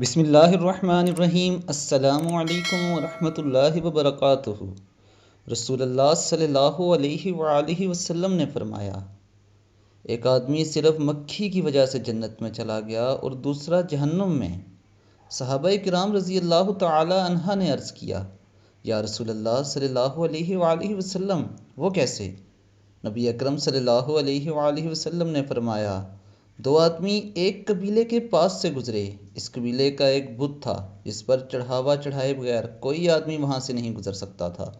بسم اللہ الرحمن الرحیم۔ السلام علیکم ورحمۃ اللہ وبرکاتہ۔ رسول اللہ صلی اللہ علیہ وآلہ وسلم نے فرمایا، ایک آدمی صرف مکھی کی وجہ سے جنت میں چلا گیا اور دوسرا جہنم میں۔ صحابہ کرام رضی اللہ تعالی عنہ نے عرض کیا، یا رسول اللہ صلی اللہ علیہ وآلہ وسلم، وہ کیسے؟ نبی اکرم صلی اللہ علیہ وآلہ وسلم نے فرمایا، دو آدمی ایک قبیلے کے پاس سے گزرے۔ اس قبیلے کا ایک بت تھا جس پر چڑھاوا چڑھائے بغیر کوئی آدمی وہاں سے نہیں گزر سکتا تھا۔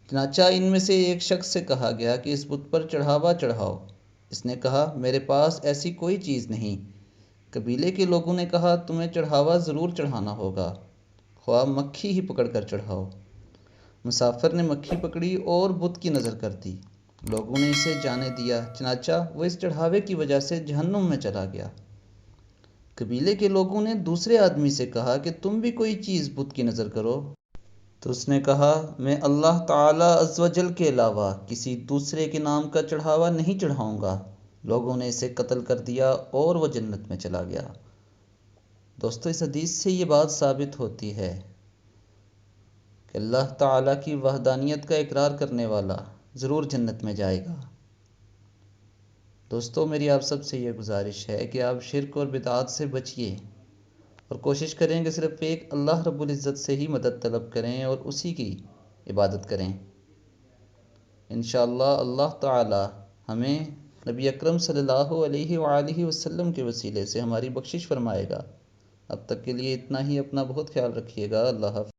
چنانچہ ان میں سے ایک شخص سے کہا گیا کہ اس بت پر چڑھاوا چڑھاؤ۔ اس نے کہا، میرے پاس ایسی کوئی چیز نہیں۔ قبیلے کے لوگوں نے کہا، تمہیں چڑھاوا ضرور چڑھانا ہوگا، خواہ مکھی ہی پکڑ کر چڑھاؤ۔ مسافر نے مکھی پکڑی اور بت کی نظر کر دی۔ لوگوں نے اسے جانے دیا، چنانچہ وہ اس چڑھاوے کی وجہ سے جہنم میں چلا گیا۔ قبیلے کے لوگوں نے دوسرے آدمی سے کہا کہ تم بھی کوئی چیز بت کی نظر کرو۔ تو اس نے کہا، میں اللہ تعالی عز و جل کے علاوہ کسی دوسرے کے نام کا چڑھاوا نہیں چڑھاؤں گا۔ لوگوں نے اسے قتل کر دیا اور وہ جنت میں چلا گیا۔ دوستو، اس حدیث سے یہ بات ثابت ہوتی ہے کہ اللہ تعالیٰ کی وحدانیت کا اقرار کرنے والا ضرور جنت میں جائے گا۔ دوستو، میری آپ سب سے یہ گزارش ہے کہ آپ شرک اور بدعات سے بچیے اور کوشش کریں کہ صرف ایک اللہ رب العزت سے ہی مدد طلب کریں اور اسی کی عبادت کریں۔ انشاءاللہ اللہ تعالی ہمیں نبی اکرم صلی اللہ علیہ وآلہ وسلم کے وسیلے سے ہماری بخشش فرمائے گا۔ اب تک کے لیے اتنا ہی، اپنا بہت خیال رکھیے گا۔ اللہ حافظ۔